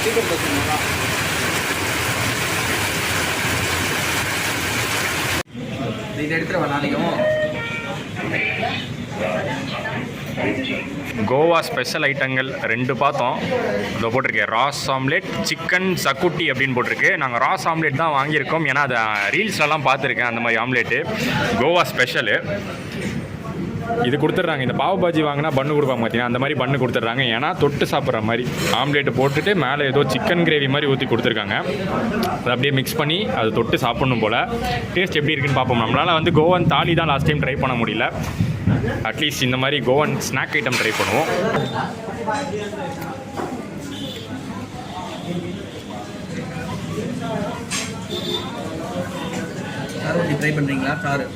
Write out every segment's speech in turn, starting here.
இது எடுத்துகிட்டு நாளைக்கும் கோவா ஸ்பெஷல் ஐட்டங்கள் 2 பார்த்தோம். இதை போட்டிருக்கேன் ராஸ் ஆம்லேட், சிக்கன் சக்குட்டி அப்படின்னு போட்டிருக்கு. நாங்கள் ராஸ் ஆம்லேட் தான் வாங்கியிருக்கோம், ஏன்னா அதை ரீல்ஸ்லலாம் பார்த்துருக்கேன் அந்த மாதிரி ஆம்லேட்டு. கோவா ஸ்பெஷலு இது கொடுத்துட்றாங்க. இந்த பாவ் பாஜி வாங்கினா பண்ணு கொடுப்பாங்க பார்த்தீங்கன்னா, அந்த மாதிரி பண்ணு கொடுத்துட்றாங்க. ஏன்னா தொட்டு சாப்பிட்ற மாதிரி ஆம்லேட்டு போட்டுட்டு மேலே ஏதோ சிக்கன் கிரேவி மாதிரி ஊற்றி கொடுத்துருக்காங்க. அதை அப்படியே மிக்ஸ் பண்ணி அதை தொட்டு சாப்பிட்ணும் போல். டேஸ்ட் எப்படி இருக்குன்னு பார்ப்போம். நம்மளால் வந்து கோவன் தாலி தான் லாஸ்ட் டைம் ட்ரை பண்ண முடியல. அட்லீஸ்ட் இந்த மாதிரி கோவன் ஸ்நாக் ஐட்டம் ட்ரை பண்ணுவோம். ட்ரை பண்ணுறீங்களா car?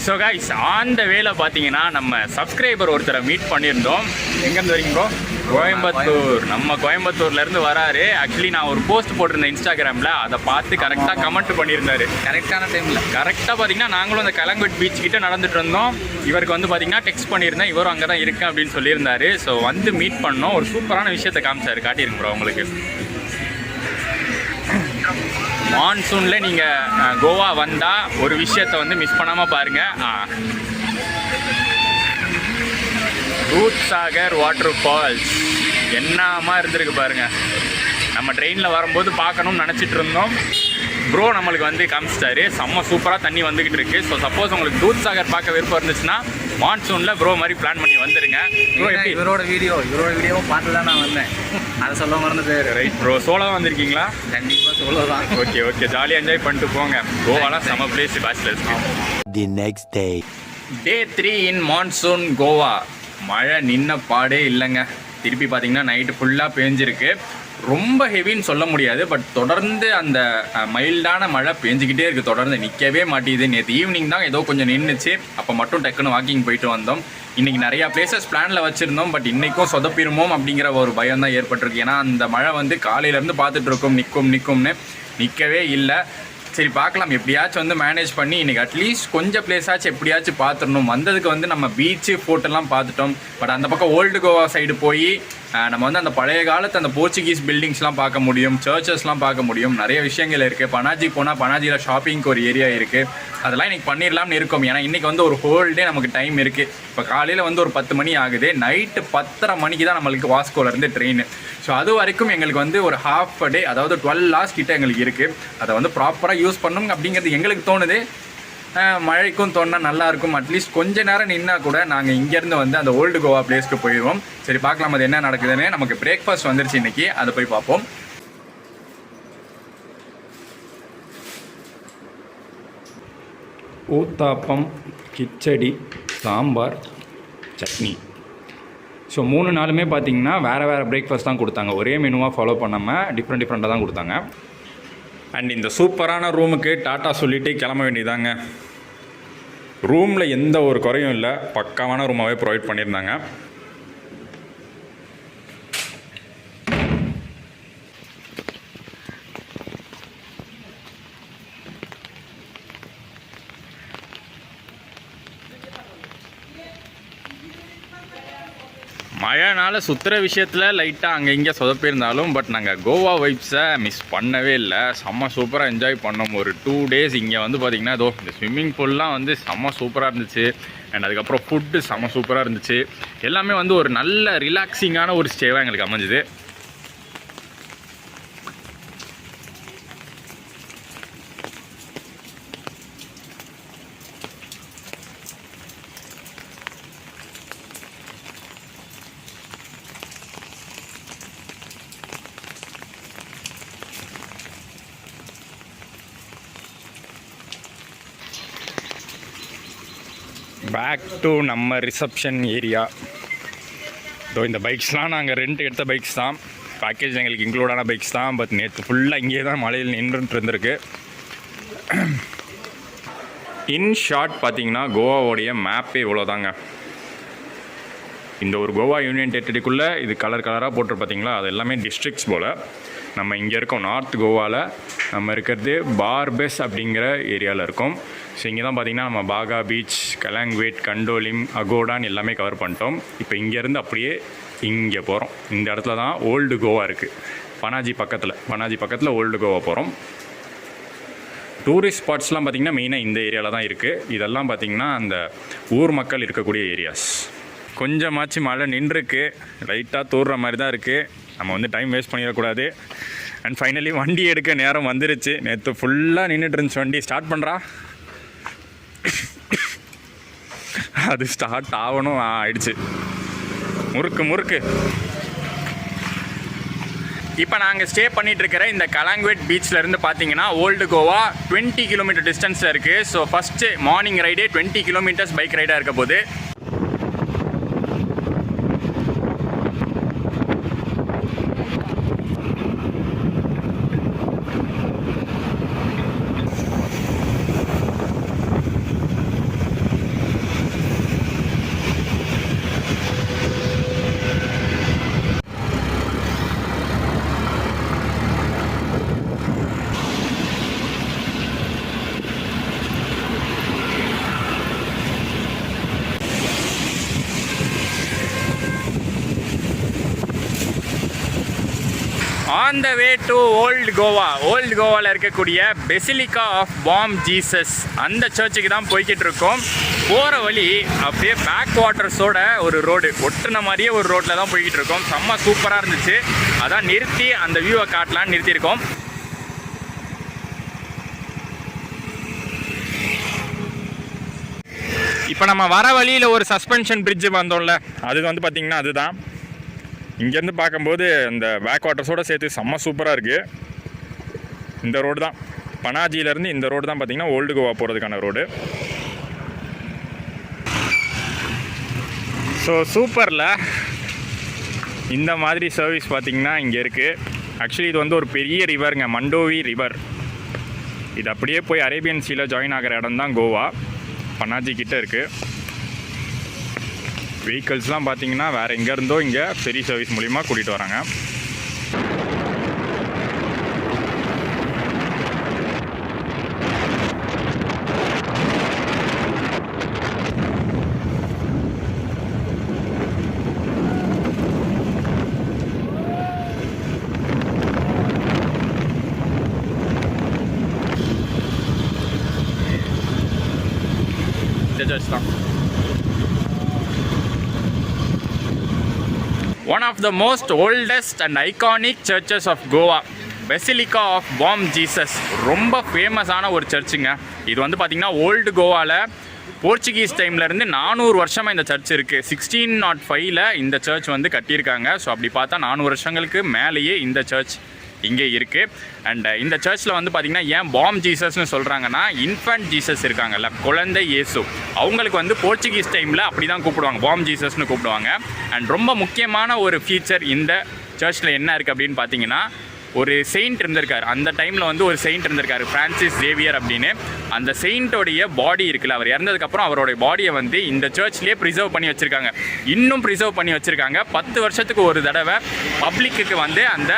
So guys, on the வேல பார்த்தீங்கன்னா நம்ம சப்ஸ்கிரைபர் ஒருத்தரை மீட் பண்ணியிருந்தோம். எங்கேருந்து வரீங்க ப்ரோ? கோயம்புத்தூர். நம்ம கோயம்புத்தூர்லேருந்து வராரு. ஆக்சுவலி நான் ஒரு போஸ்ட் போட்டிருந்தேன் இன்ஸ்டாகிராமில், அதை பார்த்து கரெக்டாக கமெண்ட் பண்ணியிருந்தாரு. கரெக்டான டைமில் கரெக்டாக பார்த்தீங்கன்னா நாங்களும் அந்த கலங்கட் பீச் கிட்ட நடந்துட்டு இருந்தோம். இவருக்கு வந்து பார்த்தீங்கன்னா டெக்ஸ்ட் பண்ணியிருந்தேன், இவரும் அங்கே தான் இருக்கேன் அப்படின்னு சொல்லியிருந்தாரு. ஸோ வந்து மீட் பண்ணோம். ஒரு சூப்பரான விஷயத்தை காமிச்சாரு. காட்டியிருங்க ப்ரோ உங்களுக்கு. மான்சூனில் நீங்கள் கோவா வந்தால் ஒரு விஷயத்தை வந்து மிஸ் பண்ணாமல் பாருங்கள். தூத்சாகர் வாட்டர் ஃபால்ஸ் என்னமா இருந்திருக்கு பாருங்கள். நம்ம ட்ரெயினில் வரும்போது பார்க்கணும்னு நினச்சிட்டு இருந்தோம். ப்ரோ நம்மளுக்கு வந்து காமிச்சிட்டாரு. செம்ம சூப்பராக தண்ணி வந்துக்கிட்டு இருக்கு. ஸோ சப்போஸ் உங்களுக்கு தூத்சாகர் பார்க்க விருப்பம் இருந்துச்சுன்னா மான்சூனில் ப்ரோ மாதிரி பிளான் பண்ணி வந்துடுங்க. ப்ரோ இவரோட வீடியோவும் பார்த்து தான் நான் வந்தேன். அதை சொல்ல மறந்துட்டு. Right bro. சோலோவாக வந்திருக்கீங்களா? கண்டிப்பாக சோலோ தான். ஓகே ஜாலியாக என்ஜாய் பண்ணிட்டு போங்க. கோவாலாம் செம்ம பிளேஸ் பேச்சுலர்ஸ்க்கு. The next day. Day 3 in monsoon Goa. மழை நின்ன பாடே இல்லைங்க. திருப்பி பார்த்தீங்கன்னா நைட்டு ஃபுல்லாக பேஞ்சிருக்கு. ரொம்ப ஹெவின்னு சொல்ல முடியாது, பட் தொடர்ந்து அந்த மைல்டான மழை பேஞ்சிக்கிட்டே இருக்குது. தொடர்ந்து நிற்கவே மாட்டேங்குது. நேற்று ஈவினிங் தான் ஏதோ கொஞ்சம் நின்றுச்சு. அப்போ மட்டும் டக்குன்னு வாக்கிங் போயிட்டு வந்தோம். இன்றைக்கி நிறையா பிளேசஸ் பிளானில் வச்சுருந்தோம், பட் இன்றைக்கும் சொதப்பிடுமோ அப்படிங்கிற ஒரு பயம் தான் ஏற்பட்டிருக்கு. ஏன்னா அந்த மழை வந்து காலையிலேருந்து பார்த்துட்ருக்கோம் நிற்கும்னு நிற்கவே இல்லை. சரி பார்க்கலாம், எப்படியாச்சும் வந்து மேனேஜ் பண்ணி இன்றைக்கி அட்லீஸ்ட் கொஞ்சம் பிளேஸாச்சும் எப்படியாச்சும் பார்த்துடணும். வந்ததுக்கு வந்து நம்ம பீச்சு ஃபோர்ட்டெல்லாம் பார்த்துட்டோம். பட் அந்த பக்கம் ஓல்டு கோவா சைடு போய் நம்ம வந்து அந்த பழைய காலத்து அந்த போர்ச்சுகீஸ் பில்டிங்ஸ்லாம் பார்க்க முடியும், சர்ச்சஸ்லாம் பார்க்க முடியும். நிறைய விஷயங்கள் இருக்குது. பனாஜி போனால் பனாஜியில் ஷாப்பிங்க்கு ஒரு ஏரியா இருக்குது. அதெல்லாம் இன்றைக்கி பண்ணிடலாம்னு இருக்கோம். ஏன்னா இன்றைக்கி வந்து ஒரு ஹோல் டே நமக்கு டைம் இருக்குது. இப்போ காலையில் வந்து ஒரு 10 மணி ஆகுது. நைட்டு 10:30 மணிக்கு தான் நம்மளுக்கு வாஸ்கோலேருந்து ட்ரெயின். ஸோ அது வரைக்கும் எங்களுக்கு வந்து ஒரு ஹாஃப் டே, அதாவது 12 hours கிட்ட எங்களுக்கு இருக்குது. அதை வந்து ப்ராப்பராக யூஸ் பண்ணணும் அப்படிங்கிறது எங்களுக்கு தோணுது. மழைக்கும் தோணுனா நல்லாயிருக்கும். அட்லீஸ்ட் கொஞ்ச நேரம் நின்னா கூட நாங்கள் இங்கேருந்து வந்து அந்த ஓல்டு கோவா பிளேஸ்க்கு போயிடுவோம். சரி பார்க்கலாம் அது என்ன நடக்குதுன்னு. நமக்கு பிரேக்ஃபாஸ்ட் வந்துருச்சு இன்றைக்கி, அதை போய் பார்ப்போம். ஊத்தாப்பம், கிச்சடி, சாம்பார், சட்னி. ஸோ 3 நாளுமே பார்த்திங்கன்னா வேறு பிரேக்ஃபாஸ்ட் தான் கொடுத்தாங்க. ஒரே மெனுவாக ஃபாலோ பண்ணாமல் டிஃப்ரெண்ட்டாக தான் கொடுத்தாங்க. அண்ட் இந்த சூப்பரான ரூமுக்கு டாட்டா சொல்லிவிட்டு கிளம்ப வேண்டியதாங்க. ரூமில் எந்த ஒரு குறையும் இல்லை, பக்காவான ரூமாகவே ப்ரொவைட் பண்ணியிருந்தாங்க. மழைனால சுற்றுற விஷயத்தில் லைட்டாக அங்கே இங்கே சொதப்பியிருந்தாலும், பட் நாங்கள் கோவா வைப்ஸை மிஸ் பண்ணவே இல்லை. செம்ம சூப்பராக என்ஜாய் பண்ணோம். ஒரு 2 days இங்கே வந்து பார்த்திங்கன்னா இதோ இந்த ஸ்விம்மிங் பூல்லாம் வந்து செம்ம சூப்பராக இருந்துச்சு. அண்ட் அதுக்கப்புறம் ஃபுட்டு செம்ம சூப்பராக இருந்துச்சு. எல்லாமே வந்து ஒரு நல்ல ரிலாக்ஸிங்கான ஒரு ஸ்டேவாக எங்களுக்கு அமைஞ்சுது. பேக் டு நம்ம ரிசப்ஷன் ஏரியா. இதோ இந்த பைக்ஸ்லாம் நாங்கள் ரெண்ட் எடுத்த பைக்ஸ் தான். பேக்கேஜ் எங்களுக்கு இன்க்ளூடான பைக்ஸ் தான். பட் நேற்று ஃபுல்லாக இங்கே தான் மழையில் நின்றுட்டு இருந்திருக்கு. இன் ஷார்ட் பார்த்தீங்கன்னா கோவாவோடைய மேப்பே இவ்வளோதாங்க. இந்த ஒரு கோவா யூனியன் டெரிட்டரிக்குள்ளே இது கலராக போட்டு பார்த்தீங்களா, அது எல்லாமே டிஸ்ட்ரிக்ஸ் போல். நம்ம இங்கே இருக்கோம் நார்த் கோவாவில். நம்ம இருக்கிறது பார்பெஸ் அப்படிங்கிற ஏரியாவில் இருக்கோம். ஸோ இங்கே தான் பார்த்திங்கன்னா நம்ம பாகா பீச், கலாங்வேட், கண்டோலிம், அகோடான்னு எல்லாமே கவர் பண்ணிட்டோம். இப்போ இங்கேருந்து அப்படியே இங்கே போகிறோம். இந்த இடத்துல தான் ஓல்டு கோவா இருக்குது. பனாஜி பக்கத்தில் ஓல்டு கோவா போகிறோம். டூரிஸ்ட் ஸ்பாட்ஸ்லாம் பார்த்திங்கன்னா மெயினாக இந்த ஏரியாவில் தான் இருக்குது. இதெல்லாம் பார்த்திங்கன்னா அந்த ஊர் மக்கள் இருக்கக்கூடிய ஏரியாஸ். கொஞ்சமாச்சு மழை நின்றுருக்கு, லைட்டாக தூர்ற மாதிரி தான் இருக்குது. நம்ம வந்து டைம் வேஸ்ட் பண்ணிடக்கூடாது. அண்ட் ஃபைனலி வண்டி எடுக்க நேரம் வந்துருச்சு. நேற்று ஃபுல்லாக நின்றுட்டு இருந்துச்சு வண்டி. ஸ்டார்ட் பண்ணுறா, அது ஸ்டார்ட் ஆகணும், ஆயிடுச்சு. முறுக்கு. இப்போ நாங்கள் ஸ்டே பண்ணிகிட்டு இருக்கிற இந்த கலாங்வேட் பீச்சிலேருந்து பார்த்தீங்கன்னா ஓல்டு கோவா 20 கிலோமீட்டர் டிஸ்டன்ஸில் இருக்குது. ஸோ ஃபஸ்ட்டு மார்னிங் ரைடே 20 கிலோமீட்டர்ஸ் பைக் ரைடாக இருக்க போது. On the way to old கோவாவில் இருக்கக்கூடிய பெசிலிக்கா ஆஃப் பாம் ஜீசஸ் அந்த சர்ச்சுக்கு தான் போய்கிட்டு இருக்கோம். போகிற வழி அப்படியே பேக் வாட்டர்ஸோட ஒரு ரோடு, ஒட்டுன மாதிரியே ஒரு ரோட்டில் தான் போய்கிட்டு இருக்கோம். செம்ம சூப்பராக இருந்துச்சு. அதான் நிறுத்தி அந்த வியூவை காட்டலான்னு நிறுத்தியிருக்கோம். இப்போ நம்ம வர வழியில் ஒரு சஸ்பென்ஷன் பிரிட்ஜு வந்தோம்ல, அது வந்து பார்த்திங்கன்னா அதுதான். இங்கேருந்து பார்க்கும்போது இந்த பேக் வாட்டர்ஸோடு சேர்த்து செம்ம சூப்பராக இருக்குது. இந்த ரோடு தான் பனாஜியிலேருந்து இந்த ரோடு தான் பார்த்திங்கன்னா ஓல்டு கோவா போகிறதுக்கான ரோடு. ஸோ சூப்பரில் இந்த மாதிரி சர்வீஸ் பார்த்திங்கன்னா இங்கே இருக்குது. ஆக்சுவலி இது வந்து ஒரு பெரிய ரிவருங்க, மண்டோவி ரிவர். இது அப்படியே போய் அரேபியன் சீல ஜாயின் ஆகிற இடம் தான் கோவா. பனாஜி கிட்டே இருக்குது. வெஹிக்கிள்ஸ்லாம் பார்த்தீங்கன்னா வேறு எங்கேருந்தோ இங்கே ஃபெரி சர்வீஸ் மூலிமா கூட்டிகிட்டு வராங்க. இந்த சர்ச் தான் one of the most oldest and iconic churches of Goa, Basilica of Bom Jesus. ரொம்ப ஃபேமஸான ஒரு சர்ச்சுங்க. இது வந்து பார்த்திங்கன்னா ஓல்டு கோவாவில் போர்ச்சுகீஸ் டைம்லேருந்து 400 வருஷமாக இந்த சர்ச் இருக்குது. 1605 இந்த சர்ச் வந்து கட்டியிருக்காங்க. ஸோ அப்படி பார்த்தா 400 வருஷங்களுக்கு மேலேயே இந்த சர்ச் இங்கே இருக்குது. அண்ட் இந்த சர்ச்சில் வந்து பார்த்திங்கன்னா ஏன் பாம் ஜீசஸ்னு சொல்கிறாங்கன்னா, இன்ஃபண்ட் ஜீசஸ் இருக்காங்கல்ல, குழந்தை இயேசு, அவங்களுக்கு வந்து போர்ச்சுகீஸ் டைமில் அப்படி தான் கூப்பிடுவாங்க, பாம் ஜீசஸ்னு கூப்பிடுவாங்க. அண்ட் ரொம்ப முக்கியமான ஒரு ஃபீச்சர் இந்த சர்ச்சில் என்ன இருக்குது அப்படின்னு பார்த்தீங்கன்னா, ஒரு செயின்ட் இருந்திருக்கார். அந்த டைமில் வந்து ஒரு செயின்ட் இருந்திருக்காரு, ஃப்ரான்சிஸ் சேவியர் அப்படின்னு. அந்த செயின்ட்டோடைய பாடி இருக்குல்ல, அவர் இறந்ததுக்கப்புறம் அவருடைய பாடியை வந்து இந்த சர்ச்லேயே ப்ரிசர்வ் பண்ணி வச்சுருக்காங்க. இன்னும் ப்ரிசர்வ் பண்ணி வச்சுருக்காங்க. 10 வருஷத்துக்கு ஒரு தடவை பப்ளிக்கு வந்து அந்த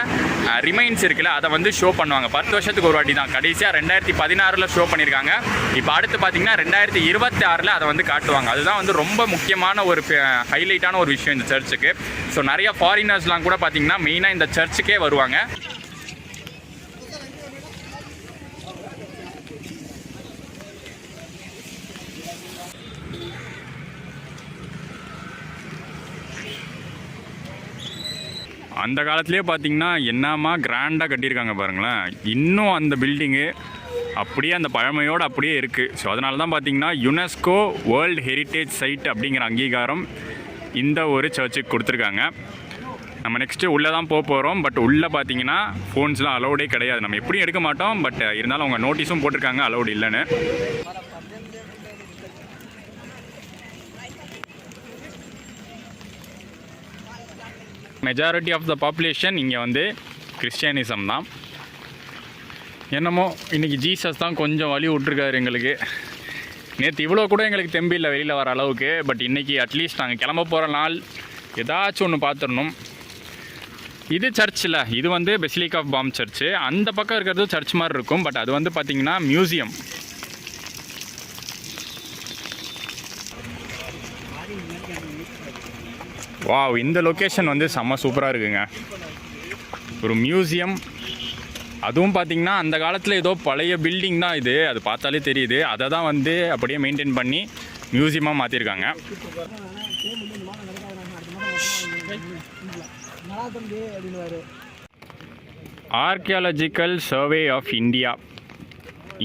ரிமைன்ஸ் இருக்குல்ல, அதை வந்து ஷோ பண்ணுவாங்க. 10 வருஷத்துக்கு ஒரு வாட்டி தான். கடைசியாக 2016 ஷோ பண்ணியிருக்காங்க. இப்போ அடுத்து பார்த்தீங்கன்னா 2026 அதை வந்து காட்டுவாங்க. அதுதான் வந்து ரொம்ப முக்கியமான ஒரு ஹைலைட்டான ஒரு விஷயம் இந்த சர்ச்சுக்கு. ஸோ நிறைய ஃபாரினர்ஸ்லாம் கூட பார்த்தீங்கன்னா மெயினாக இந்த சர்ச்சுக்கே வருவாங்க. அந்த காலத்துலேயே பார்த்தீங்கன்னா என்னமா கிராண்டாக கட்டியிருக்காங்க பாருங்களேன். இன்னும் அந்த பில்டிங்கு அப்படியே அந்த பழமையோடு அப்படியே இருக்குது. ஸோ அதனால தான் பார்த்தீங்கன்னா யுனெஸ்கோ வேர்ல்டு ஹெரிட்டேஜ் சைட் அப்படிங்கிற அங்கீகாரம் இந்த ஒரு சர்ச்சுக்கு கொடுத்துருக்காங்க. நம்ம நெக்ஸ்ட்டு உள்ளே தான் போகிறோம். பட் உள்ளே பார்த்தீங்கன்னா ஃபோன்ஸ்லாம் அலௌடே கிடையாது. நம்ம எப்படியும் எடுக்க மாட்டோம். பட் இருந்தாலும் அவங்க நோட்டீஸும் போட்டிருக்காங்க அலௌடு இல்லைன்னு. மெஜாரிட்டி ஆஃப் த பாப்புலேஷன் இங்கே வந்து கிறிஸ்டியானிசம் தான். என்னமோ இன்றைக்கி ஜீசஸ் தான் கொஞ்சம் வழி விட்ருக்காரு எங்களுக்கு. நேற்று இவ்வளோ கூட எங்களுக்கு தெம்பு இல்லை வெளியில் வர அளவுக்கு. பட் இன்றைக்கி அட்லீஸ்ட் நாங்கள் கிளம்ப போகிற நாள் ஏதாச்சும் ஒன்று பார்த்துடணும். இது சர்ச்சில், இது வந்து பெசிலிக் ஆஃப் பாம் சர்ச்சு. அந்த பக்கம் இருக்கிறது சர்ச் மாதிரி இருக்கும், பட் அது வந்து பார்த்தீங்கன்னா மியூசியம். வாவ், இந்த லொக்கேஷன் வந்து செம்ம சூப்பராக இருக்குங்க. ஒரு மியூசியம், அதுவும் பார்த்தீங்கன்னா அந்த காலத்தில் ஏதோ பழைய பில்டிங் தான் இது, அது பார்த்தாலே தெரியுது. அதை தான் வந்து அப்படியே மெயின்டைன் பண்ணி மியூசியமாக மாற்றிருக்காங்க. ஆர்கியாலஜிக்கல் சர்வே ஆஃப் இந்தியா,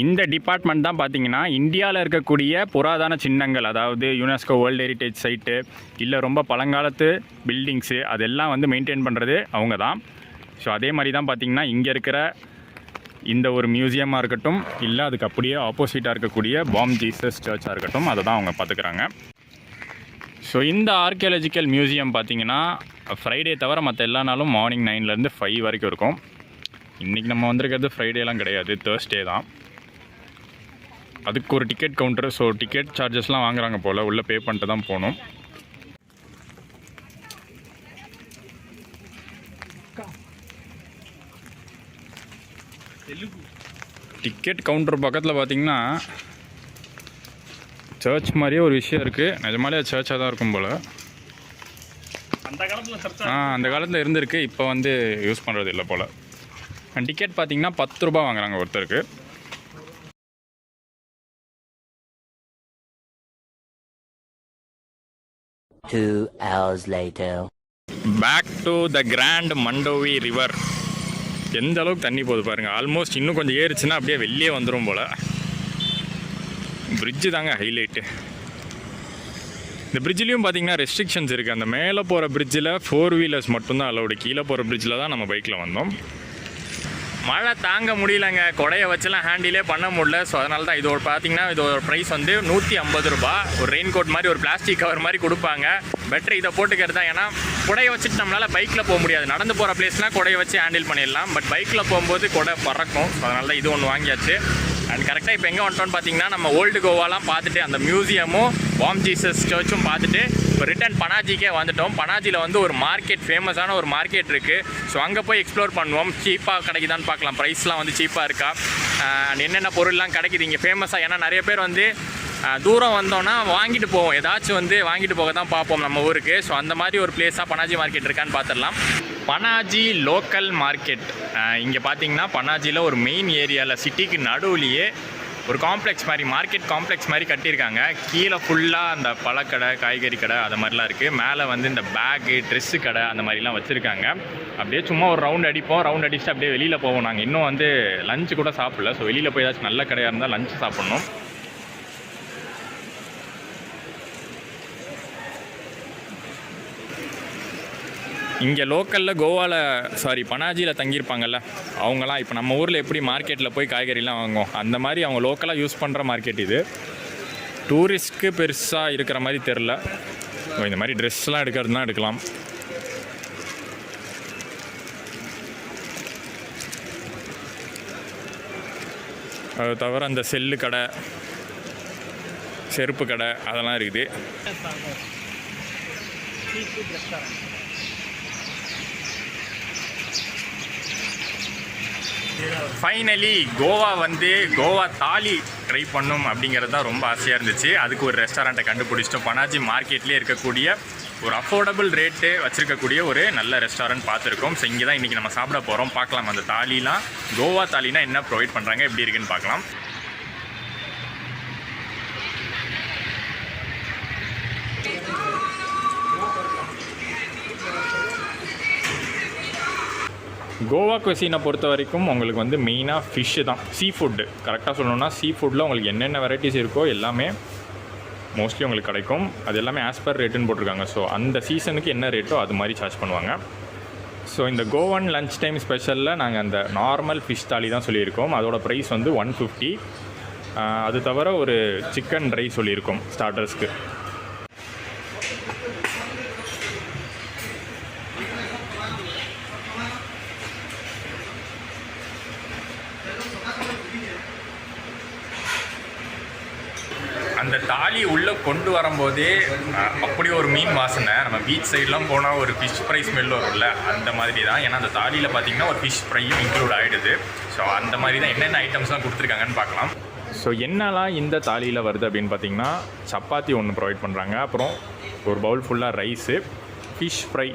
இந்த டிபார்ட்மெண்ட் தான் பார்த்தீங்கன்னா இந்தியாவில் இருக்கக்கூடிய புராதன சின்னங்கள், அதாவது யுனெஸ்கோ வேர்ல்டு ஹெரிட்டேஜ் சைட்டு இல்லை ரொம்ப பழங்காலத்து பில்டிங்ஸு அதெல்லாம் வந்து மெயின்டைன் பண்ணுறது அவங்க தான். ஸோ அதே மாதிரி தான் பார்த்தீங்கன்னா இங்கே இருக்கிற இந்த ஒரு மியூசியமாக இருக்கட்டும், இல்லை அதுக்கு அப்படியே ஆப்போசிட்டாக இருக்கக்கூடிய பாம் ஜீசஸ் சர்ச்சாக இருக்கட்டும், அதை தான் அவங்க பார்த்துக்கிறாங்க. ஸோ இந்த ஆர்கியாலஜிக்கல் மியூசியம் பார்த்தீங்கன்னா ஃப்ரைடே தவிர மற்ற எல்லா நாளும் மார்னிங் 9லேருந்து 5 வரைக்கும் இருக்கும். இன்றைக்கி நம்ம வந்திருக்கிறது ஃப்ரைடேலாம் கிடையாது, தேர்ஸ்டே தான். அதுக்கு ஒரு டிக்கெட் கவுண்டர், ஸோ டிக்கெட் சார்ஜஸ்லாம் வாங்குறாங்க போல், உள்ளே பே பண்ணிட்டு தான் போகணும். டிக்கெட் கவுண்டர் பக்கத்தில் பார்த்தீங்கன்னா சர்ச் மாதிரியே ஒரு விஷயம் இருக்குது. நிஜமாலே சர்ச்சாக தான் இருக்கும் போல். அந்த காலத்தில் இருந்திருக்கு, இப்போ வந்து யூஸ் பண்ணுறது இல்லை போல். டிக்கெட் பார்த்தீங்கன்னா 10 ரூபா வாங்குறாங்க ஒருத்தருக்கு. Back to the grand Mandovi river. எந்த அளவுக்கு தண்ணி போகுது பாருங்கள். ஆல்மோஸ்ட் இன்னும் கொஞ்சம் ஏறிச்சுன்னா அப்படியே வெளியே வந்துடும் போல். பிரிட்ஜு தாங்க ஹைலைட்டு. இந்த பிரிட்ஜ்லேயும் பார்த்தீங்கன்னா ரெஸ்ட்ரிக்ஷன்ஸ் இருக்குது. அந்த மேலே போகிற பிரிட்ஜில் 4 வீலர்ஸ் மட்டும்தான் அலௌடு. கீழே போகிற பிரிட்ஜில் தான் நம்ம பைக்கில் வந்தோம். மழை தாங்க முடியலங்க, கொடையை வச்செல்லாம் ஹேண்டிலே பண்ண முடியல. ஸோ அதனால தான் இதோட பார்த்தீங்கன்னா இதோட ப்ரைஸ் வந்து 150 ரூபா. ஒரு ரெயின் கோட் மாதிரி ஒரு பிளாஸ்டிக் கவர் மாதிரி கொடுப்பாங்க. பெட்டர் இதை போட்டுக்கிறது தான். ஏன்னா கொடையை வச்சுட்டு நம்மளால் பைக்கில் போக முடியாது. நடந்து போகிற பிளேஸ்னால் கொடையை வச்சு ஹேண்டில் பண்ணிடலாம், பட் பைக்கில் போகும்போது கொடை பறக்கும். ஸோ அதனால தான் இது ஒன்று வாங்கியாச்சு. அண்ட் கரெக்டாக இப்போ எங்கே வந்துட்டோன்னு பார்த்தீங்கன்னா நம்ம ஓல்டு கோவாலாம் பார்த்துட்டு அந்த மியூசியமும் பாம் ஜீசஸ் சர்ச்சும் பார்த்துட்டு இப்போ ரிட்டன் பனாஜிக்கே வந்துட்டோம். பனாஜியில் வந்து ஒரு மார்க்கெட், ஃபேமஸான ஒரு மார்க்கெட் இருக்குது. ஸோ அங்கே போய் எக்ஸ்ப்ளோர் பண்ணுவோம். சீப்பாக கிடைக்குதான்னு பார்க்கலாம், ப்ரைஸ்லாம் வந்து சீப்பாக இருக்கா, அண்ட் என்னென்ன பொருள்லாம் கிடைக்குது இங்கே ஃபேமஸாக. ஏன்னா நிறைய பேர் வந்து தூரம் வந்தோன்னா வாங்கிட்டு போவோம், ஏதாச்சும் வந்து வாங்கிட்டு போக தான் பார்ப்போம் நம்ம ஊருக்கு. ஸோ அந்த மாதிரி ஒரு பிளேஸாக பனாஜி மார்க்கெட் இருக்கான்னு பார்த்துடலாம். Panaji local market. இங்கே பார்த்தீங்கன்னா பனாஜியில் ஒரு மெயின் ஏரியாவில் சிட்டிக்கு நடுவுலையே ஒரு காம்ப்ளெக்ஸ் மாதிரி, மார்க்கெட் காம்ப்ளெக்ஸ் மாதிரி கட்டியிருக்காங்க. கீழே ஃபுல்லாக அந்த பழக்கடை, காய்கறி கடை அது மாதிரிலாம் இருக்குது. மேலே வந்து இந்த பேகு, ட்ரெஸ்ஸு கடை அந்த மாதிரிலாம் வச்சுருக்காங்க. அப்படியே சும்மா ஒரு ரவுண்ட் அடிப்போம். ரவுண்ட் அடிச்சுட்டு அப்படியே வெளியில் போவோம். நாங்கள் இன்னும் வந்து லஞ்சு கூட சாப்பிடல. ஸோ வெளியில் போய் ஏதாச்சும் நல்ல கடையாக இருந்தால் லஞ்சு சாப்பிட்ணும். இங்கே லோக்கலில் கோவாவில் பனாஜியில் தங்கியிருப்பாங்கல்ல அவங்களாம் இப்போ நம்ம ஊரில் எப்படி மார்க்கெட்டில் போய் காய்கறிலாம் வாங்குவோம், அந்த மாதிரி அவங்க லோக்கலாக யூஸ் பண்ணுற மார்க்கெட் இது. டூரிஸ்ட்க்கு பெருசாக இருக்கிற மாதிரி தெரில. இந்த மாதிரி ட்ரெஸ்லாம் எடுக்கிறதுனா எடுக்கலாம். அது தவிர அந்த செல்லு கடை, செருப்பு கடை அதெல்லாம் இருக்குது. ஃபைனலி கோவா தாலி ட்ரை பண்ணும் அப்படிங்கிறது தான் ரொம்ப ஆசையாக இருந்துச்சு. அதுக்கு ஒரு ரெஸ்டாரண்ட்டை கண்டுபிடிச்சிட்டோம். பனாஜி மார்க்கெட்லேயே இருக்கக்கூடிய ஒரு அஃபோர்டபுள் ரேட்டு வச்சுருக்கக்கூடிய ஒரு நல்ல ரெஸ்டாரண்ட் பார்த்துருக்கோம். ஸோ இங்கே தான் இன்றைக்கி நம்ம சாப்பிட போகிறோம். பார்க்கலாம் அந்த தாலிலாம், கோவா தாலினா என்ன ப்ரொவைட் பண்ணுறாங்க, எப்படி இருக்குன்னு பார்க்கலாம். கோவா குசினை பொறுத்த வரைக்கும் உங்களுக்கு வந்து மெயினாக ஃபிஷ்ஷு தான், சீ ஃபுட்டு. கரெக்டாக சொல்லணும்னா சீ ஃபுட்டில் உங்களுக்கு என்னென்ன வெரைட்டிஸ் இருக்கோ எல்லாமே மோஸ்ட்லி உங்களுக்கு கிடைக்கும். அது எல்லாமே ஆஸ் பர் ரேட்டுன்னு போட்டிருக்காங்க. ஸோ அந்த சீசனுக்கு என்ன ரேட்டோ அது மாதிரி சார்ஜ் பண்ணுவாங்க. ஸோ இந்த கோவன் லன்ச் டைம் ஸ்பெஷலில் நாங்கள் அந்த நார்மல் ஃபிஷ் தாலி தான் சொல்லியிருக்கோம். அதோட ப்ரைஸ் வந்து 150. அது தவிர ஒரு சிக்கன் ட்ரை சொல்லியிருக்கோம் ஸ்டார்டர்ஸ்க்கு. அந்த தாலி உள்ளே கொண்டு வரும்போதே அப்படி ஒரு மீன் வாசனை. நம்ம பீச் சைட்லாம் போனால் ஒரு ஃபிஷ் ஃப்ரை ஸ்மெல் வரும்ல, அந்த மாதிரி தான். ஏன்னா அந்த தாலியில் பார்த்தீங்கன்னா ஒரு ஃபிஷ் ஃப்ரையும் இன்க்ளூட் ஆகிடுது. ஸோ அந்த மாதிரி தான் என்னென்ன ஐட்டம்ஸ்லாம் கொடுத்துருக்காங்கன்னு பார்க்கலாம். ஸோ என்னெல்லாம் இந்த தாலியில் வருது அப்படின்னு பார்த்தீங்கன்னா, சப்பாத்தி ஒன்று ப்ரொவைட் பண்ணுறாங்க, அப்புறம் ஒரு பவுல் ஃபுல்லாக ரைஸு, ஃபிஷ் ஃப்ரை,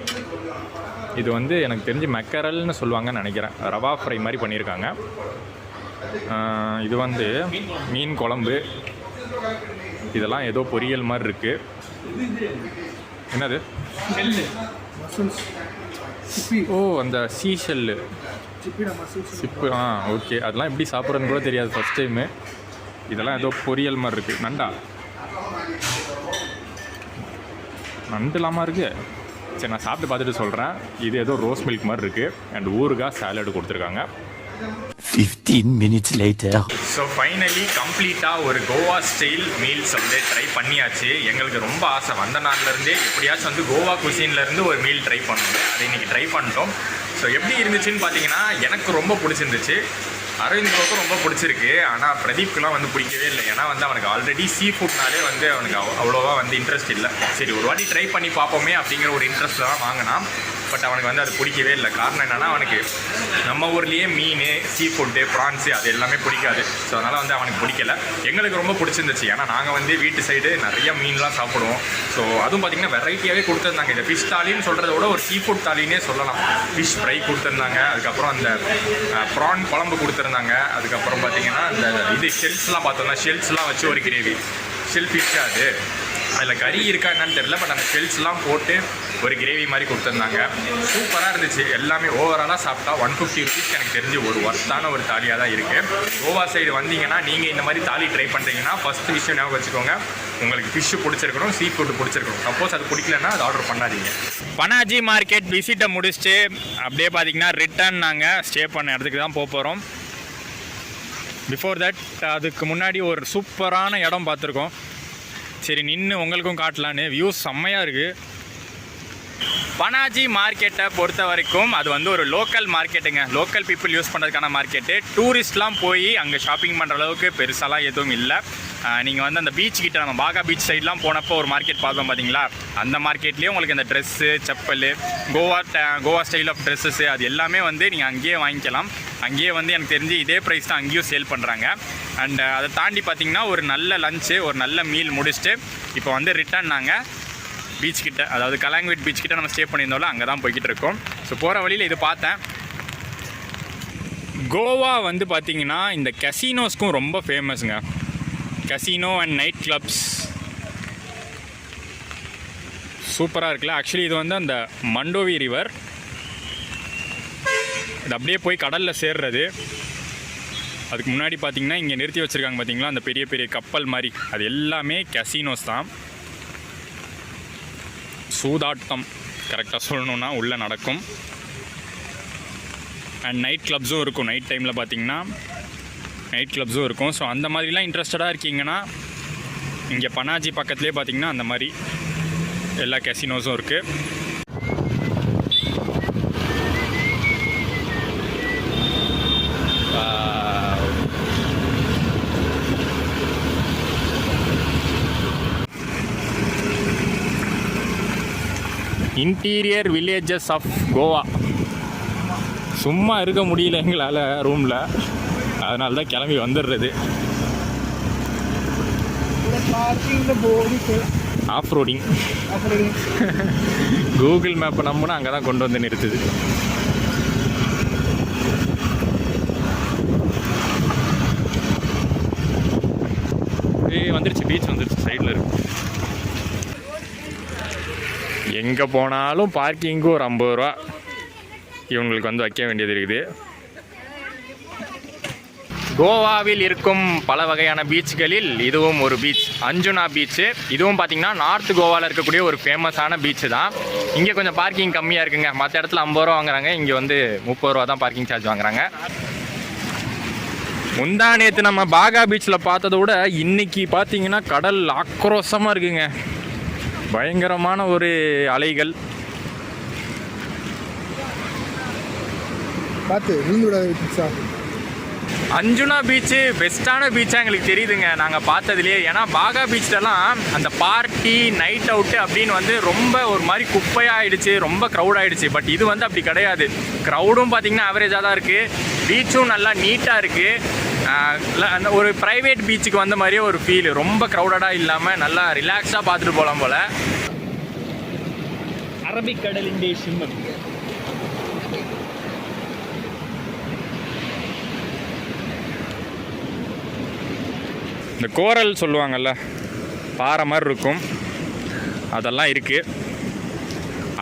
இது வந்து எனக்கு தெரிஞ்சு மெக்கரல்னு சொல்லுவாங்கன்னு நினைக்கிறேன், ரவா ஃப்ரை மாதிரி பண்ணியிருக்காங்க. இது வந்து மீன் குழம்பு, இதெல்லாம் ஏதோ பொரியல் மாதிரி இருக்குது. என்னது? ஓ, அந்த சீஷெல்லு சிப்பு. ஓகே, அதெல்லாம் எப்படி சாப்பிட்றதுன்னு கூட தெரியாது ஃபஸ்ட் டைமு. இதெல்லாம் ஏதோ பொரியல் மாதிரி இருக்குது. நண்டு இல்லாமல் இருக்குது. சரி, நான் சாப்பிட்டு பார்த்துட்டு சொல்கிறேன். இது ஏதோ ரோஸ் மில்க் மாதிரி இருக்குது. அண்ட் ஊறுகாய் சாலடு கொடுத்துருக்காங்க. 15 minutes later. ஸோ ஃபைனலி கம்ப்ளீட்டாக ஒரு கோவா ஸ்டைல் மீல்ஸ் வந்து ட்ரை பண்ணியாச்சு. எங்களுக்கு ரொம்ப ஆசை, வந்த நாள்லேருந்தே எப்படியாச்சும் வந்து கோவா குசின்லேருந்து ஒரு மீல் ட்ரை பண்ணணும். அதை இன்றைக்கி ட்ரை பண்ணிட்டோம். ஸோ எப்படி இருந்துச்சுன்னு பார்த்தீங்கன்னா, எனக்கு ரொம்ப பிடிச்சிருந்துச்சு. அரவிந்த்க்கு ரொம்ப பிடிச்சிருக்கு. ஆனால் பிரதீப்க்குலாம் வந்து பிடிக்கவே இல்லை. ஏன்னா வந்து அவனுக்கு ஆல்ரெடி சீ ஃபுட்னாலே வந்து அவனுக்கு அவ்வளோவா வந்து இன்ட்ரெஸ்ட் இல்லை. சரி, ஒரு வாட்டி ட்ரை பண்ணி பார்ப்போமே அப்படிங்கிற ஒரு இன்ட்ரெஸ்ட்டில் தான் வாங்கினான். பட் அவனுக்கு வந்து அது பிடிக்கவே இல்லை. காரணம் என்னென்னா, அவனுக்கு நம்ம ஊர்லேயே மீன், சீ ஃபுட்டு, ப்ரான்ஸு அது எல்லாமே பிடிக்காது. ஸோ அதனால் வந்து அவனுக்கு பிடிக்கல. எங்களுக்கு ரொம்ப பிடிச்சிருந்துச்சு. ஏன்னா நாங்கள் வந்து வீட்டு சைடு நிறைய மீன்லாம் சாப்பிடுவோம். ஸோ அதுவும் பார்த்திங்கன்னா வெரைட்டியாகவே கொடுத்துருந்தாங்க. இந்த ஃபிஷ் தாலின்னு சொல்கிறத விட ஒரு சீ ஃபுட் தாலின்னே சொல்லலாம். ஃபிஷ் ஃப்ரை கொடுத்துருந்தாங்க, அதுக்கப்புறம் அந்த ப்ரான் குழம்பு கொடுத்துருந்தாங்க, அதுக்கப்புறம் பார்த்திங்கன்னா இந்த இது ஷெல்ஸ்லாம் பார்த்தோம்னா ஷெல்ஸ்லாம் வச்சு ஒரு கிரேவி, ஷெல் ஃபிஷ் அது அதில் கறி இருக்கா என்னன்னு தெரியல. பட் அந்த ஷெல்ஸ்லாம் போட்டு ஒரு கிரேவி மாதிரி கொடுத்துருந்தாங்க. சூப்பராக இருந்துச்சு. எல்லாமே ஓவராலாக சாப்பிட்டா 150 rupees எனக்கு தெரிஞ்சு ஒரு ஒர்த்தான ஒரு தாலியாக தான் இருக்குது. கோவா சைடு வந்தீங்கன்னா நீங்கள் இந்த மாதிரி தாலி ட்ரை பண்ணுறீங்கன்னா ஃபஸ்ட்டு விஷயம் ஞாபகம் வச்சுக்கோங்க, உங்களுக்கு ஃபிஷ்ஷு பிடிச்சிருக்கணும், சீ ஃபுட்டு பிடிச்சிருக்கணும். சப்போஸ் அது பிடிக்கலன்னா அது ஆர்டர் பண்ணாதீங்க. பனாஜி மார்க்கெட் விசிட்டை முடிச்சுட்டு அப்படியே பார்த்தீங்கன்னா ரிட்டர்ன் நாங்கள் ஸ்டே பண்ண இடத்துக்கு தான் போக போகிறோம். பிஃபோர் தட் அதுக்கு முன்னாடி ஒரு சூப்பரான இடம் பார்த்துருக்கோம். சரி, நின்று உங்களுக்கும் காட்டலான்னு. வியூஸ் செம்மையாக இருக்குது. பனாஜி மார்க்கெட்டை பொறுத்த வரைக்கும் அது வந்து ஒரு லோக்கல் மார்க்கெட்டுங்க. லோக்கல் பீப்புள் யூஸ் பண்ணுறதுக்கான மார்க்கெட்டு. டூரிஸ்ட்லாம் போய் அங்கே ஷாப்பிங் பண்ணுற அளவுக்கு பெருசாலாம் எதுவும் இல்லை. நீங்கள் வந்து அந்த பீச் கிட்ட, நம்ம பாகா பீச் சைட்லாம் போனப்போ ஒரு மார்க்கெட் பார்த்தோம் பார்த்தீங்களா, அந்த மார்க்கெட்லேயே உங்களுக்கு இந்த dress, chappal, Goa style of dresses அது எல்லாமே வந்து நீங்கள் அங்கேயே வாங்கிக்கலாம். அங்கேயே வந்து எனக்கு தெரிஞ்சு இதே ப்ரைஸ் தான் அங்கேயும் சேல் பண்ணுறாங்க. அண்ட் அதை தாண்டி பார்த்திங்கன்னா ஒரு நல்ல லஞ்சு, ஒரு நல்ல மீல் முடிச்சுட்டு இப்போ வந்து ரிட்டர்ன் நாங்கள் பீச் கிட்ட, அதாவது கலாங்குவிட் பீச் கிட்ட நம்ம ஸ்டே பண்ணியிருந்தோம்ல, அங்கே தான் போய்கிட்டு இருக்கோம். ஸோ போகிற வழியில் இது பார்த்தேன். கோவா வந்து பார்த்திங்கன்னா இந்த கசினோஸ்க்கும் ரொம்ப ஃபேமஸுங்க. கசினோ அண்ட் நைட் கிளப்ஸ் சூப்பராக இருக்குல்ல. ஆக்சுவலி இது வந்து அந்த மண்டோவி ரிவர், இது அப்படியே போய் கடலில் சேர்றது. அதுக்கு முன்னாடி பார்த்திங்கன்னா இங்கே நிறுத்தி வச்சுருக்காங்க பார்த்திங்களா, அந்த பெரிய பெரிய கப்பல் மாதிரி, அது எல்லாமே கசினோஸ் தான். சூதாட்டம் கரெக்டாக சொல்லணுன்னா உள்ளே நடக்கும். அண்ட் நைட் கிளப்ஸும் இருக்கும். நைட் டைமில் பார்த்திங்கன்னா நைட் கிளப்ஸும் இருக்கும். ஸோ அந்த மாதிரிலாம் இன்ட்ரெஸ்டடாக இருக்கீங்கன்னா இங்கே பனாஜி பக்கத்துலேயே பார்த்திங்கன்னா அந்த மாதிரி எல்லா கசினோஸும் இருக்குது. Interior villages of Goa. சும்மா இருக்க முடியல எங்களால் ரூமில், அதனால தான் கிளம்பி வந்துடுறது. Of roading. கூகுள் மேப்பை நம்பினா அங்கே தான் கொண்டு வந்து நிறுத்துது. வந்துருச்சு, பீச் வந்துருச்சு, சைடில் இருக்கு. எங்கே போனாலும் பார்க்கிங்கு ஒரு 50 ரூபா இவங்களுக்கு வந்து வைக்க வேண்டியது இருக்குது. கோவாவில் இருக்கும் பல வகையான பீச்சுகளில் இதுவும் ஒரு பீச், அஞ்சுனா பீச்சு. இதுவும் பார்த்திங்கன்னா நார்த் கோவாவில் இருக்கக்கூடிய ஒரு ஃபேமஸான பீச்சு தான். இங்கே கொஞ்சம் பார்க்கிங் கம்மியாக இருக்குங்க. மற்ற இடத்துல 50 ரூபா வாங்குறாங்க, இங்கே வந்து 30 ரூபா தான் பார்க்கிங் சார்ஜ் வாங்குறாங்க. முந்தா நேற்று நம்ம பாகா பீச்சில் பார்த்ததை விட இன்றைக்கி பார்த்திங்கன்னா கடல் ஆக்ரோஷமாக இருக்குங்க. பயங்கரமான ஒரு அலைகள். பார்த்து விழுந்து விடாத. அஞ்சுனா பீச்சு பெஸ்ட்டான பீச்சாக எங்களுக்கு தெரியுதுங்க நாங்கள் பார்த்ததுலேயே. ஏன்னா பாகா பீச்லலாம் அந்த பார்ட்டி நைட் அவுட்டு அப்படின்னு வந்து ரொம்ப ஒரு மாதிரி குப்பையாக ஆகிடுச்சு, ரொம்ப க்ரௌட் ஆகிடுச்சு. பட் இது வந்து அப்படி கிடையாது. க்ரௌடும் பார்த்திங்கன்னா ஆவரேஜாக தான் இருக்குது, பீச்சும் நல்லா நீட்டாக இருக்குது. அந்த ஒரு ப்ரைவேட் பீச்சுக்கு வந்த மாதிரியே ஒரு ஃபீல், ரொம்ப க்ரௌடடாக இல்லாமல் நல்லா ரிலாக்ஸாக பார்த்துட்டு போகலாம் போல். அரபிக்கடலின் சிம்மம். இந்த கோரல் சொல்லுவாங்கள்ல, பாறை மாதிரி இருக்கும், அதெல்லாம் இருக்குது.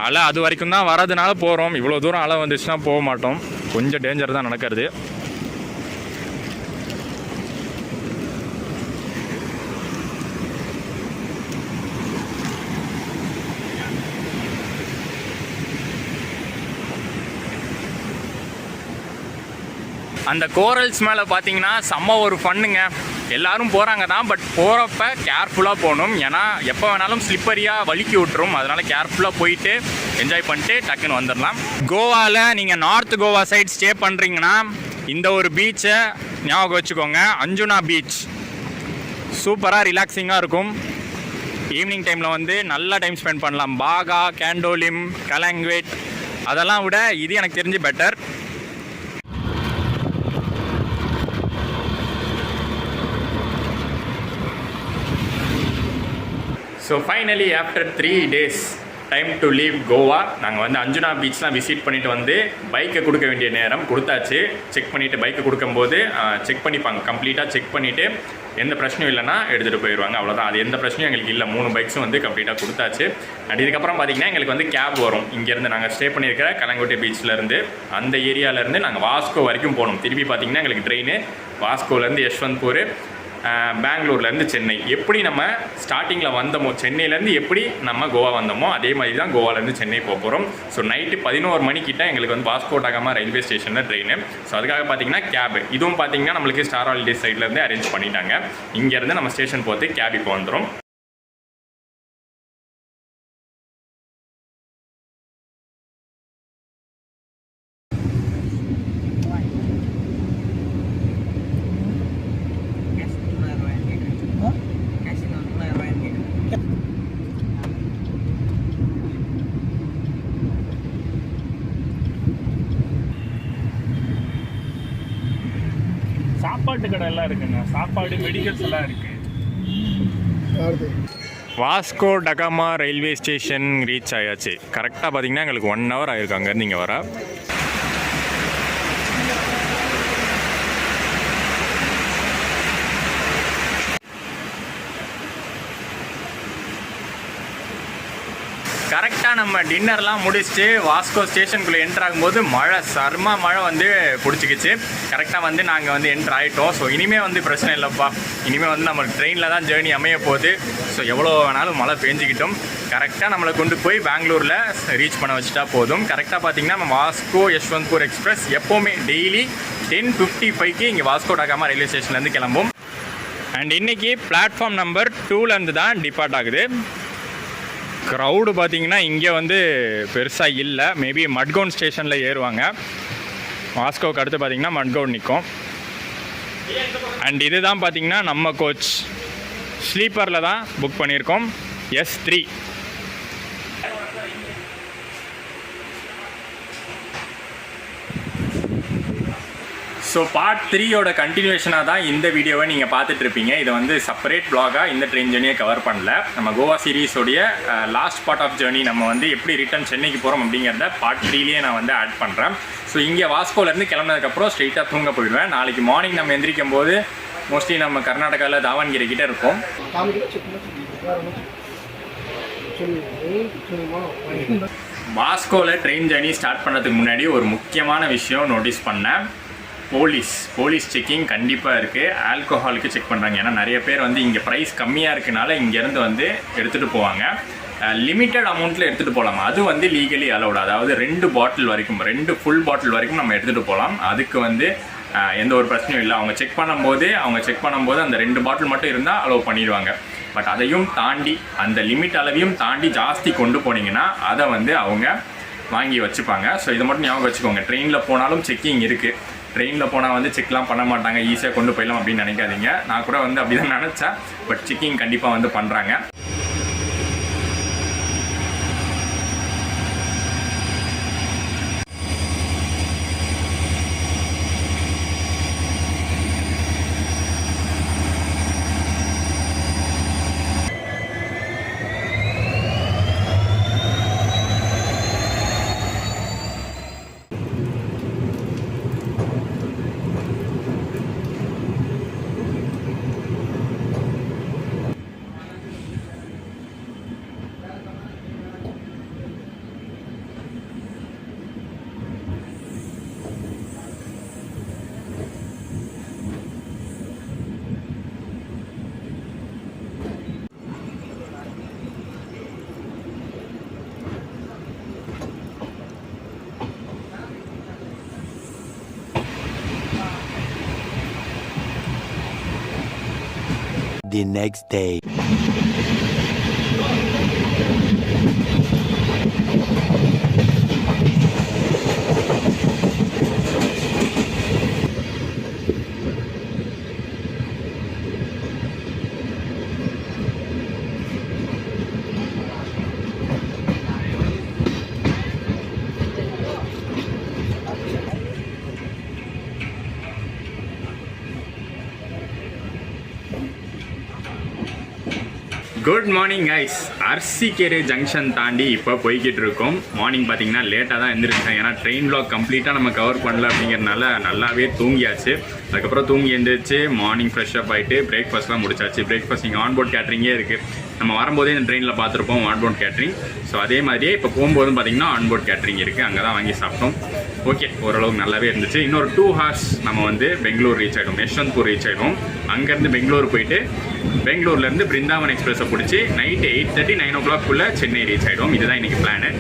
அலை அது வரைக்கும் தான் வரதுனால போகிறோம். இவ்வளோ தூரம் அலை வந்துச்சுன்னா போக மாட்டோம், கொஞ்சம் டேஞ்சர் தான் நடக்கிறது. அந்த கோரல்ஸ் மேலே பார்த்தீங்கன்னா செம்ம ஒரு ஃபன்னுங்க. எல்லோரும் போகிறாங்க தான், பட் போகிறப்ப கேர்ஃபுல்லாக போகணும். ஏன்னா எப்போ வேணாலும் ஸ்லிப்பரியாக வலிக்கி விட்டுரும். அதனால் கேர்ஃபுல்லாக போயிட்டு என்ஜாய் பண்ணிட்டு டக்குன்னு வந்துடலாம். கோவாவில் நீங்கள் நார்த் கோவா சைட் ஸ்டே பண்ணுறீங்கன்னா இந்த ஒரு பீச்சை ஞாபகம் வச்சுக்கோங்க, அஞ்சுனா பீச். சூப்பராக ரிலாக்ஸிங்காக இருக்கும். ஈவினிங் டைமில் வந்து நல்லா டைம் ஸ்பெண்ட் பண்ணலாம். பாகா, கேண்டோலிம், கலாங்வேட் அதெல்லாம் விட இது எனக்கு தெரிஞ்சு better. So finally after 3 days time to leave Goa. நாங்கள் வந்து அஞ்சுனா பீச்லாம் விசிட் பண்ணிவிட்டு வந்து பைக்கை கொடுக்க வேண்டிய நேரம் கொடுத்தாச்சு. செக் பண்ணிவிட்டு பைக்கை கொடுக்கும்போது செக் பண்ணிப்பாங்க, கம்ப்ளீட்டாக செக் பண்ணிவிட்டு எந்த பிரச்சனையும் இல்லைன்னா எடுத்துகிட்டு போயிடுவாங்க. அவ்வளோதான், அது எந்த பிரச்சனையும் எங்களுக்கு இல்லை. 3 பைக்ஸும் வந்து கம்ப்ளீட்டாக கொடுத்தாச்சு. அண்ட் இதுக்கப்புறம் பார்த்திங்கன்னா எங்களுக்கு வந்து கேப் வரும். இங்கேருந்து நாங்கள் ஸ்டே பண்ணியிருக்கிற கலங்கோட்டை பீச்சிலேருந்து அந்த ஏரியாவிலேருந்து நாங்கள் வாஸ்கோ வரைக்கும் போகணும். திருப்பி பார்த்திங்கன்னா எங்களுக்கு ட்ரெயின் வாஸ்கோலேருந்து யஷ்வந்த்பூர், பெங்களூர்லேருந்து சென்னை. எப்படி நம்ம ஸ்டார்டிங்கில் வந்தோமோ, சென்னையிலேருந்து எப்படி நம்ம கோவா வந்தோமோ அதே மாதிரி தான் கோவாலேருந்து சென்னை போக போகிறோம். ஸோ நைட்டு 11 மணிக்கிட்ட எங்களுக்கு வந்து வாஸ்கோ டகாமா ரயில்வே ஸ்டேஷனில் ட்ரெயின். ஸோ அதுக்காக பார்த்தீங்கன்னா கேபு, இதுவும் பார்த்தீங்கன்னா நம்மளுக்கு ஸ்டார் ஹாலிடே சைட்லேருந்து அரேஞ்ச் பண்ணிட்டாங்க. இங்கேருந்து நம்ம ஸ்டேஷன் போட்டு கேப் இப்போ வந்துடும். சாப்பாட்டு கடை எல்லாம் இருக்குங்க, சாப்பாடு மெடிக்கல்ஸ் எல்லாம் இருக்கு. வாஸ்கோ டகாமா ரயில்வே ஸ்டேஷன் ரீச் ஆயாச்சு. கரெக்டாக பார்த்தீங்கன்னா எங்களுக்கு 1 hour ஆயிருக்கு அங்கேருந்து இங்கே வர. கரெக்டாக நம்ம டின்னர்லாம் முடிச்சுட்டு வாஸ்கோ ஸ்டேஷனுக்குள்ளே என்ட்ரு ஆகும்போது மழை வந்து பிடிச்சிக்கிச்சு. கரெக்டாக வந்து நாங்கள் வந்து என்ட்ரு ஆகிட்டோம். ஸோ இனிமேல் வந்து பிரச்சனை இல்லைப்பா, இனிமேல் வந்து நம்ம ட்ரெயினில் தான் ஜேர்னி அமைய போகுது. ஸோ எவ்வளோ வேணாலும் மழை பெஞ்சிக்கிட்டோம். கரெக்டாக நம்மளை கொண்டு போய் பெங்களூரில் ரீச் பண்ண வச்சுட்டா போதும். கரெக்டாக பார்த்தீங்கன்னா நம்ம வாஸ்கோ யஷ்வந்த்பூர் எக்ஸ்பிரஸ் எப்போவுமே டெய்லி 10:55 இங்கே வாஸ்கோ டகாமா ரயில்வே ஸ்டேஷன்லேருந்து கிளம்பும். அண்ட் இன்றைக்கி பிளாட்ஃபார்ம் நம்பர் 2லேருந்து தான் டிபார்ட் ஆகுது. க்ரௌடு பார்த்திங்கன்னா இங்கே வந்து பெருசாக இல்லை. மேபி மட்கவுன் ஸ்டேஷனில் ஏறுவாங்க. வாஸ்கோவுக்கு அடுத்து பார்த்திங்கன்னா மட்கவுன் நிற்கும். அண்ட் இது தான் பார்த்திங்கன்னா நம்ம கோச் ஸ்லீப்பரில் தான் புக் பண்ணியிருக்கோம், S3. ஸோ பார்ட் 3யோட கண்டினியூஷனாக தான் இந்த வீடியோவை நீங்கள் பார்த்துட்ருப்பீங்க. இதை வந்து செப்பரேட் ப்ளாகாக இந்த ட்ரெயின் ஜேர்னியை கவர் பண்ணல. நம்ம கோவா சீரீஸோடைய லாஸ்ட் பார்ட் ஆஃப் ஜேர்னி நம்ம வந்து எப்படி ரிட்டர்ன் சென்னைக்கு போகிறோம் அப்படிங்கிறத பார்ட் 3லேயே நான் வந்து ஆட் பண்ணுறேன். ஸோ இங்கே வாஸ்கோலேருந்து கிளம்புனதுக்கப்புறம் ஸ்ட்ரெயிட்டாக தூங்க போயிடுவேன். நாளைக்கு மார்னிங் நம்ம எந்திரிக்கும் போது மோஸ்ட்லி நம்ம கர்நாடகாவில் தாவன்கிரி கிட்டே இருக்கோம். வாஸ்கோவில் ட்ரெயின் ஜேர்னி ஸ்டார்ட் பண்ணுறதுக்கு முன்னாடி ஒரு முக்கியமான விஷயம் நோட்டீஸ் பண்ணேன். போலீஸ் செக்கிங் கண்டிப்பாக இருக்குது. ஆல்கோஹாலுக்கு செக் பண்ணுறாங்க. ஏன்னா நிறைய பேர் வந்து இங்கே ப்ரைஸ் கம்மியாக இருக்கனால இங்கேருந்து வந்து எடுத்துகிட்டு போவாங்க. லிமிட்டட் அமௌண்ட்டில் எடுத்துகிட்டு போகலாம். அது வந்து லீகலி அலௌட். அதாவது 2 பாட்டில் வரைக்கும், 2 ஃபுல் பாட்டில் வரைக்கும் நம்ம எடுத்துகிட்டு போகலாம். அதுக்கு வந்து எந்த ஒரு பிரச்சனையும் இல்லை. அவங்க செக் பண்ணும்போது அந்த 2 பாட்டில் மட்டும் இருந்தால் அலோவ் பண்ணிடுவாங்க. பட் அதையும் தாண்டி, அந்த லிமிட் அளவையும் தாண்டி ஜாஸ்தி கொண்டு போனீங்கன்னா அதை வந்து அவங்க வாங்கி வச்சுப்பாங்க. ஸோ இதை மட்டும் ஞாபகம் வச்சுக்கோங்க. ட்ரெயினில் போனாலும் செக்கிங் இருக்குது. ட்ரெயினில் போனால் வந்து செக்லாம் பண்ண மாட்டாங்க, ஈஸியாக கொண்டு போயிடலாம் அப்படின்னு நினைக்காதீங்க. நான் கூட வந்து அப்படி தான் நினச்சேன். பட் செக்கிங் கண்டிப்பாக வந்து பண்ணுறாங்க. The next day. Good morning guys. Arsikere junction தாண்டி இப்போ போய்கிட்டு இருக்கோம். மார்னிங் பார்த்தீங்கன்னா லேட்டாக தான் எழுந்திருச்சேன். ஏன்னா ட்ரெயின் வ்ளாக் கம்ப்ளீட்டாக நம்ம கவர் பண்ணல அப்படிங்கிறனால நல்லாவே தூங்கியாச்சு. அதுக்கப்புறம் தூங்கி எழுந்திரிச்சு மார்னிங் ஃப்ரெஷ்அப் ஆகிட்டு பிரேக்ஃபாஸ்ட்லாம் முடிச்சாச்சு. பிரேக்ஃபாஸ்ட் இங்கே ஆன்போர்ட் கேட்ரிங்கே இருக்குது. நம்ம வரும்போதே இந்த ட்ரெயினில் பார்த்துருப்போம் ஆன்போர்ட் கேட்ரிங். ஸோ அதே மாதிரியே இப்போ போகும்போதும் பார்த்தீங்கன்னா ஆன்போர்ட் கேட்ரிங் இருக்குது. அங்கே தான் வாங்கி சாப்பிட்டோம். ஓகே, ஓரளவுக்கு நல்லாவே இருந்துச்சு. இன்னொரு 2 hours நம்ம வந்து பெங்களூர் ரீச் ஆகிடும், யஷ்வந்த்பூர் ரீச் ஆகிடும். அங்கேருந்து பெங்களூர் போயிட்டு பெங்களூர்லேருந்து பிருந்தாவன் எக்ஸ்பிரஸை பிடிச்சி நைட்டு 8:30 9 o'clock சென்னை ரீச் ஆகிடும். இதுதான் இன்றைக்கி பிளானு.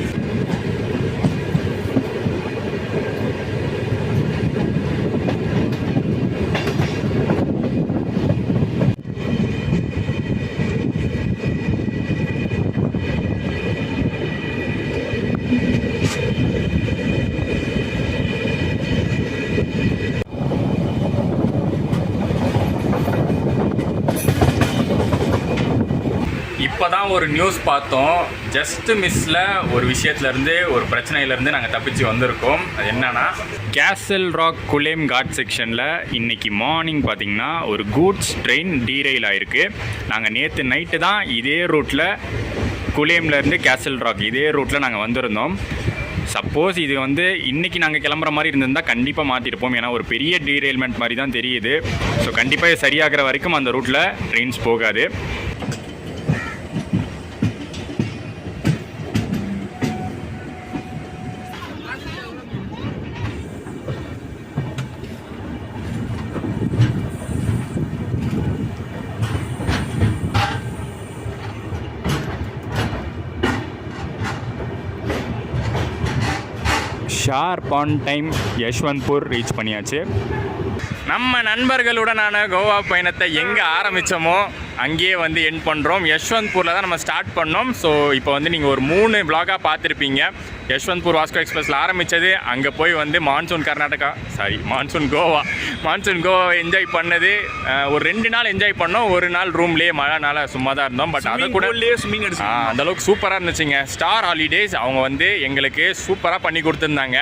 இப்போ தான் ஒரு நியூஸ் பார்த்தோம். ஜஸ்ட் மிஸ்ஸில் ஒரு விஷயத்துலேருந்து, ஒரு பிரச்சனையிலேருந்து நாங்கள் தப்பிச்சு வந்திருக்கோம். அது என்னன்னா, கேசல் ராக் குலேம் காட் செக்ஷனில் இன்றைக்கி மார்னிங் பார்த்திங்கன்னா ஒரு கூட்ஸ் ட்ரெயின் டீரெயில் ஆகிருக்கு. நாங்கள் நேற்று நைட்டு தான் இதே ரூட்டில் குலேம்லேருந்து கேசல் ராக் இதே ரூட்டில் நாங்கள் வந்திருந்தோம். சப்போஸ் இது வந்து இன்றைக்கி நாங்கள் கிளம்புற மாதிரி இருந்திருந்தால் கண்டிப்பாக மாற்றிருப்போம். ஏன்னா ஒரு பெரிய டீரெயில்மெண்ட் மாதிரி தான் தெரியுது. ஸோ கண்டிப்பாக சரியாகிற வரைக்கும் அந்த ரூட்டில் ட்ரெயின்ஸ் போகாது. Sharp on time Yesvantpur reach பண்ணியாச்சு. நம்ம நண்பர்களுடனான கோவா பயணத்தை எங்கே ஆரம்பித்தோமோ அங்கேயே வந்து எண்ட் பண்ணுறோம். யஷ்வந்த்பூரில் தான் நம்ம ஸ்டார்ட் பண்ணோம். ஸோ இப்போ வந்து நீங்கள் ஒரு 3 vlog பார்த்துருப்பீங்க. யஷ்வந்த்பூர் வாஸ்கோ எக்ஸ்பிரஸில் ஆரம்பித்தது, அங்கே போய் வந்து மான்சூன் கோவா என்ஜாய் பண்ணது. ஒரு 2 நாள் என்ஜாய் பண்ணோம். ஒரு நாள் ரூம்லேயே மழைனால சும்மா தான் இருந்தோம். பட் அதை கூட ஸ்விம்மிங் அந்தளவுக்கு சூப்பராக இருந்துச்சுங்க. ஸ்டார் ஹாலிடேஸ் அவங்க வந்து எங்களுக்கு சூப்பராக பண்ணி கொடுத்துருந்தாங்க.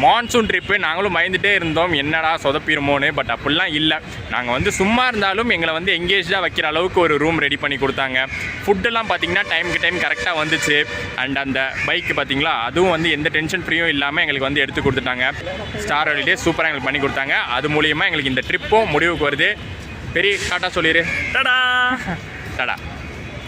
மான்சூன் ட்ரிப்பு நாங்களும் பயந்துகிட்டே இருந்தோம், என்னடா சொதப்பிடுமோன்னு. பட் அப்படிலாம் இல்லை. நாங்கள் வந்து சும்மா இருந்தாலும் எங்களை வந்து எங்கேஜாக வைக்கிற அளவுக்கு ஒரு ரூம் ரெடி பண்ணி கொடுத்தாங்க. ஃபுட்டெல்லாம் பார்த்தீங்கன்னா டைமுக்கு டைம் கரெக்டாக வந்துச்சு. அண்ட் அந்த பைக்கு பார்த்தீங்களா, அதுவும் வந்து எந்த டென்ஷன் ஃப்ரீயும் இல்லாமல் எங்களுக்கு வந்து எடுத்து கொடுத்துட்டாங்க. ஸ்டார் ஹாலிடே சூப்பராக எங்களுக்கு பண்ணி கொடுத்தாங்க. அது மூலியமாக எங்களுக்கு இந்த ட்ரிப்பும் முடிவுக்கு வருது. பெரிய டாட்டா சொல்லிடு. டடா.